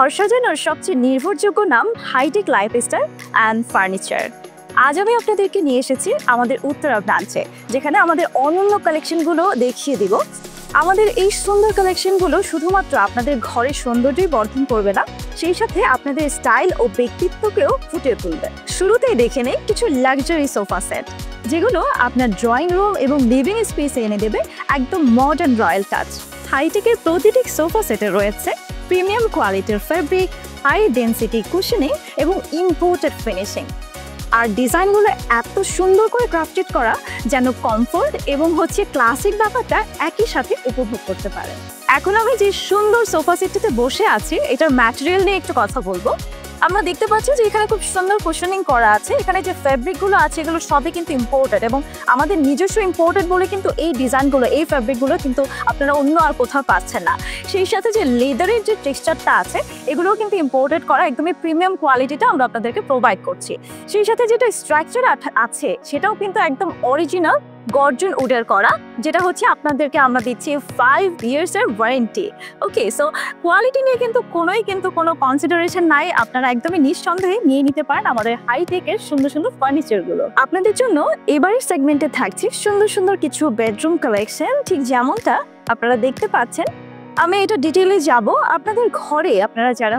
ঘর সাজানোর সবচেয়ে নির্ভরযোগ্য নাম হাইটেক লাইফস্টাইল অ্যান্ড ফার্নিচার। আজ আমি আপনাদেরকে নিয়ে এসেছি আমাদের উত্তরা ব্রাঞ্চে, যেখানে আমাদের অনন্য কালেকশনগুলো দেখিয়ে দিব। আমাদের এই সুন্দর কালেকশনগুলো শুধুমাত্র আপনাদের ঘরের সৌন্দর্যই বর্ধন করবে না, সেই সাথে আপনাদের স্টাইল ও ব্যক্তিত্বকেও ফুটিয়ে তুলবে। শুরুতেই দেখে নেই কিছু লাক্সারি সোফা সেট, যেগুলো আপনার ড্রয়িং রুম এবং লিভিং স্পেসে এনে দেবে একদম মডার্ন রয়্যাল টাচ। হাইটেকের প্রতিটি সোফা সেটে রয়েছে প্রিমিয়াম কোয়ালিটির ফ্যাব্রিক, হাই ডেন্সিটি কুশনিং এবং ইম্পোর্টেড ফিনিশিং। আর ডিজাইনগুলো এত সুন্দর করে ক্রাফটেড করা যেন কমফোর্ট এবং ক্লাসিক ব্যাপারটা একই সাথে উপভোগ করতে পারে। এখন আমি যে সুন্দর সোফা সেটটাতে বসে আছি, এটার ম্যাটেরিয়াল নিয়ে একটু কথা বলবো। আমরা দেখতে পাচ্ছি যে এখানে খুব সুন্দর কুশনিং করা আছে। এখানে যে ফ্যাব্রিকগুলো আছে এগুলো সবই কিন্তু ইম্পোর্টেড, এবং আমাদের নিজস্ব ইম্পোর্টেড বলে কিন্তু এই ডিজাইনগুলো, এই ফ্যাব্রিকগুলো কিন্তু আপনারা অন্য আর কোথাও পাচ্ছেন না। সেই সাথে যে লেদারের যে টেক্সচারটা আছে এগুলোও কিন্তু ইম্পোর্টেড করা, একদমই প্রিমিয়াম কোয়ালিটিটা আমরা আপনাদেরকে প্রোভাইড করছি। সেই সাথে যেটা স্ট্রাকচার আছে সেটাও কিন্তু একদম অরিজিনাল গর্জন উডের করা, যেটা আপনাদেরকে আমরা দিচ্ছি 5 years এর ওয়ারেন্টি। ওকে, সো কোয়ালিটি নিয়ে কিন্তু কোনো কনসিডারেশন নাই, আপনারা একদমই নিঃসন্দেহে নিয়ে নিতে পারেন আমাদের হাইটেকের সুন্দর সুন্দর ফার্নিচারগুলো। আপনাদের জন্য এবারের সেগমেন্টে থাকছে সুন্দর সুন্দর কিছু বেডরুম কালেকশন, ঠিক যেমনটা আপনারা দেখতে পাচ্ছেন। আমি এটা ডিটেইলে যাব। আপনাদের ঘরে আপনারা যারা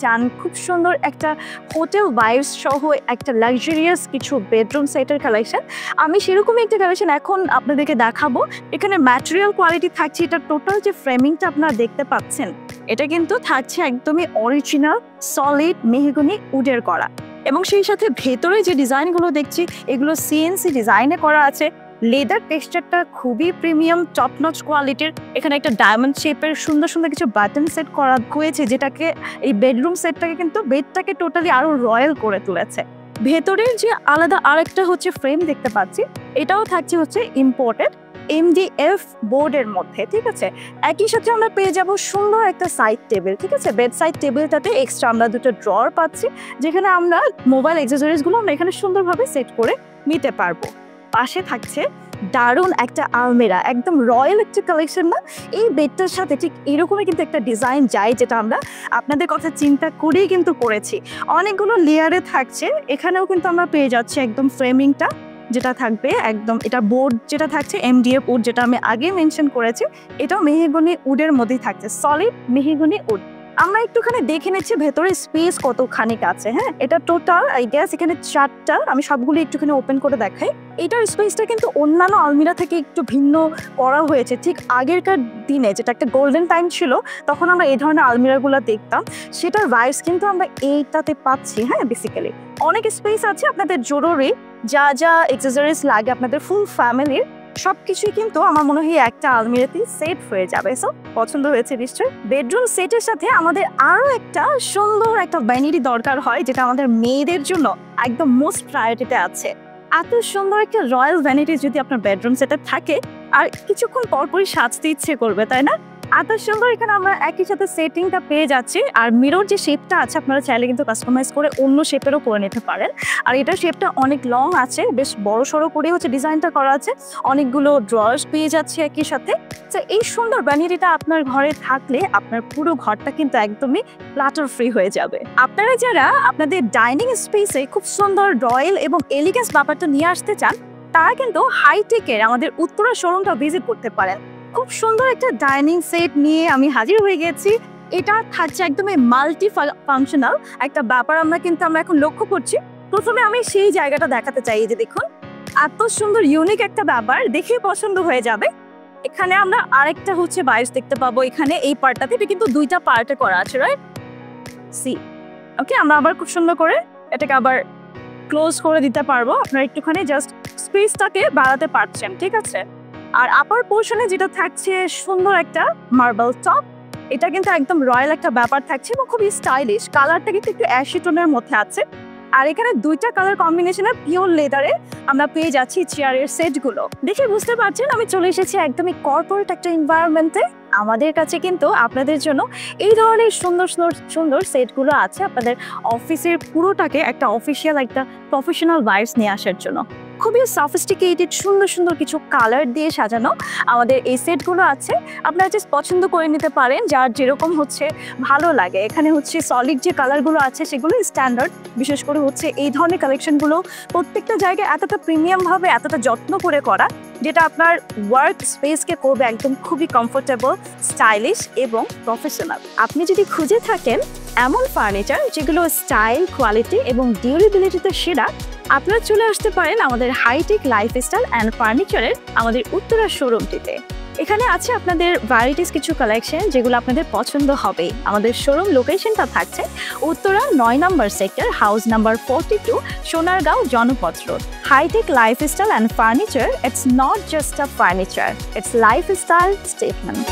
চান খুব সুন্দর একটা হোটেল ভাইবস সহ একটা লাক্সারিয়াস কিছু বেডরুম সেটের কালেকশন, আমি সেরকমই একটা কালেকশন এখন আপনাদেরকে দেখাবো। এখানে ম্যাটেরিয়াল কোয়ালিটি থাকছে, এটা টোটাল যে ফ্রেমিংটা আপনারা দেখতে পাচ্ছেন এটা কিন্তু থাকছে একদমই অরিজিনাল সলিড মেহগনি উডের করা, এবং সেই সাথে ভেতরে যে ডিজাইনগুলো দেখছি এগুলো সিএনসি ডিজাইনে করা আছে। লেদার টেক্সচারটা খুবই প্রিমিয়াম টপ নচ কোয়ালিটির। এখানে একটা ডায়মন্ড শেপের সুন্দর সুন্দর কিছু বাটন সেট করা হয়েছে, যেটাকে এই বেডরুম সেটটাকে কিন্তু বেডটাকে টোটালি আরো রয়্যাল করে তুলেছে। ভেতরের যে আলাদা আরেকটা ফ্রেম দেখতে পাচ্ছি, এটাও থাকছে ইম্পোর্টেড MDF বোর্ডের মধ্যে, ঠিক আছে। একই সাথে আমরা পেয়ে যাব সুন্দর একটা সাইড টেবিল, ঠিক আছে। বেড সাইড টেবিলটাতে এক্সট্রা আমরা দুটো ড্রয়ার পাচ্ছি, যেখানে আমরা মোবাইল অ্যাক্সেসরিজগুলো আমরা এখানে সুন্দরভাবে সেট করে নিতে পারবো। পাশে থাকছে দারুণ একটা আলমিরা, একদম রয়্যাল একটা কালেকশন না? এই বেডটার সাথে ঠিক এরকমই কিন্তু একটা ডিজাইন যায়, যেটা আমরা আপনাদের কথা চিন্তা করেই কিন্তু করেছি। অনেকগুলো লেয়ারে থাকছে, এখানেও কিন্তু আমরা পেয়ে যাচ্ছি একদম ফ্রেমিংটা যেটা থাকবে একদম, এটা বোর্ড যেটা থাকছে MDF উড, যেটা আমি আগে মেনশন করেছি, এটাও মেহগনি উডের মধ্যেই থাকছে, সলিড মেহগনি উড। আমরা একটুখানি দেখে নিচ্ছি ভেতরে স্পেস কতখানি আছে। হ্যাঁ, এটা টোটাল আই গেস এখানে 4টা, আমি সবগুলো একটুখানি ওপেন করে দেখাই। এটার স্পেসটা কিন্তু অন্যান্য আলমিরা থেকে একটু ভিন্ন করা হয়েছে। ঠিক আগেরকার দিনে যেটা একটা গোল্ডেন টাইম ছিল, তখন আমরা এই ধরনের আলমিরাগুলো দেখতাম, সেটার ভাইবস কিন্তু আমরা এইটাতে পাচ্ছি। হ্যাঁ, বেসিক্যালি অনেক স্পেস আছে, আপনাদের জরুরি যা যা অ্যাক্সেসরিজ লাগে আপনাদের ফুল ফ্যামিলির সবকিছুই কিন্তু আমার মনে হয় একটা আলমিরাতেই সেট হয়ে যাবে। সো পছন্দ হয়েছে নিশ্চয়ই। বেডরুম সেটের সাথে আমাদের আরো একটা সুন্দর একটা ভ্যানিটি দরকার হয়, যেটা আমাদের মেয়েদের জন্য একদম মোস্ট প্রায়োরিটিতে আছে। এত সুন্দর একটা রয়্যাল ভ্যানিটি যদি আপনার বেডরুম সেটে থাকে, আর কিছুক্ষণ পরপরই সাজতে ইচ্ছে করবে, তাই না? এত সুন্দর এখানে আমরা একই সাথে সেটিংটা পেয়ে যাচ্ছি। আর মিরর যে শেপটা আছে আপনারা চাইলে কিন্তু কাস্টমাইজ করে অন্য শেপেরও করে নিতে পারেন। আর এটার শেপটা অনেক লং আছে, বেশ বড় সড়ো করে ডিজাইনটা করা আছে। অনেকগুলো ড্রয়ার্স পেয়ে যাচ্ছে একই সাথে। তো এই সুন্দর ভ্যানিটিটা আপনার ঘরে থাকলে আপনার পুরো ঘরটা কিন্তু একদমই ক্লাটার ফ্রি হয়ে যাবে। আপনারা যারা আপনাদের ডাইনিং স্পেসে খুব সুন্দর রয়্যাল এবং এলিগেন্স ব্যাপারটা নিয়ে আসতে চান, তারা কিন্তু হাইটেকের আমাদের উত্তরা শোরুমটা ভিজিট করতে পারেন। খুব সুন্দর একটা ডাইনিং সেট নিয়ে আমি হাজির হয়ে গেছি। এটা থাকছে একদমই মাল্টি ফাংশনাল একটা ব্যাপার আমরা এখন লক্ষ্য করছি। প্রথমে আমি সেই জায়গাটা দেখাতে চাই, যে দেখুন এত সুন্দর ইউনিক একটা ব্যাপার, দেখে পছন্দ হয়ে যাবে। এখানে আমরা আরেকটা বাইস দেখতে পাবো। এখানে এই পার্টটাতে এটা কিন্তু 2টা পার্টে করা আছে, রাইট? সি ওকে, আমরা আবার খুব সুন্দর করে এটাকে আবার ক্লোজ করে দিতে পারবো। আপনারা একটুখানি জাস্ট স্পেসটাকে বাড়াতে পারছেন, ঠিক আছে। আর আপার পোর্শনে যেটা থাকছে সুন্দর একটা মার্বেল টপ, এটা কিন্তু একদম রয়্যাল একটা ব্যাপার থাকছে এবং খুবই স্টাইলিশ। কালারটা কিন্তু একটু অ্যাশি টোনের মধ্যে আছে। আর এখানে 2টা কালার কম্বিনেশনের পিওর লেদারে আমরা পেয়ে যাচ্ছি চেয়ারের সেটগুলো। দেখে বুঝতে পারছেন আমি চলে এসেছি একদমই কর্পোরেট একটা এনভায়রনমেন্টে। আমাদের কাছে কিন্তু আপনাদের জন্য এই ধরনের সুন্দর সুন্দর সুন্দর সেটগুলো আছে, আপনাদের অফিসের পুরোটাকে একটা অফিসিয়াল একটা প্রফেশনাল ভাইবস নিয়ে আসার জন্য। খুবই সফিস্টিকেটেড সুন্দর সুন্দর কিছু কালার দিয়ে সাজানো আমাদের এই সেটগুলো আছে। আপনারা জাস্ট পছন্দ করে নিতে পারেন যার যেরকম হচ্ছে ভালো লাগে। এখানে হচ্ছে সলিড যে কালারগুলো আছে সেগুলো স্ট্যান্ডার্ড, বিশেষ করে হচ্ছে এই ধরনের কালেকশনগুলো প্রত্যেকটা জায়গায় এতটা প্রিমিয়ামভাবে এতটা যত্ন করে করা, যেটা আপনার ওয়ার্ক স্পেসকে করবে একদম খুবই কমফোর্টেবল, স্টাইলিশ এবং প্রফেশনাল। আপনি যদি খুঁজে থাকেন এমন ফার্নিচার যেগুলো স্টাইল, কোয়ালিটি এবং ডিউরেবিলিটিতে সেরা, আপনারা চলে আসতে পারেন আমাদের হাইটেক লাইফস্টাইল অ্যান্ড ফার্নিচারের আমাদের উত্তরা শোরুমটিতে। এখানে আছে আপনাদের ভ্যারাইটিস কিছু কালেকশন যেগুলো আপনাদের পছন্দ হবে। আমাদের শোরুম লোকেশনটা থাকছে উত্তরা 9 নম্বর sector, house number 42, Sonargaon, Janapath road. Hitech lifestyle and furniture, it's not just a furniture, it's lifestyle statement.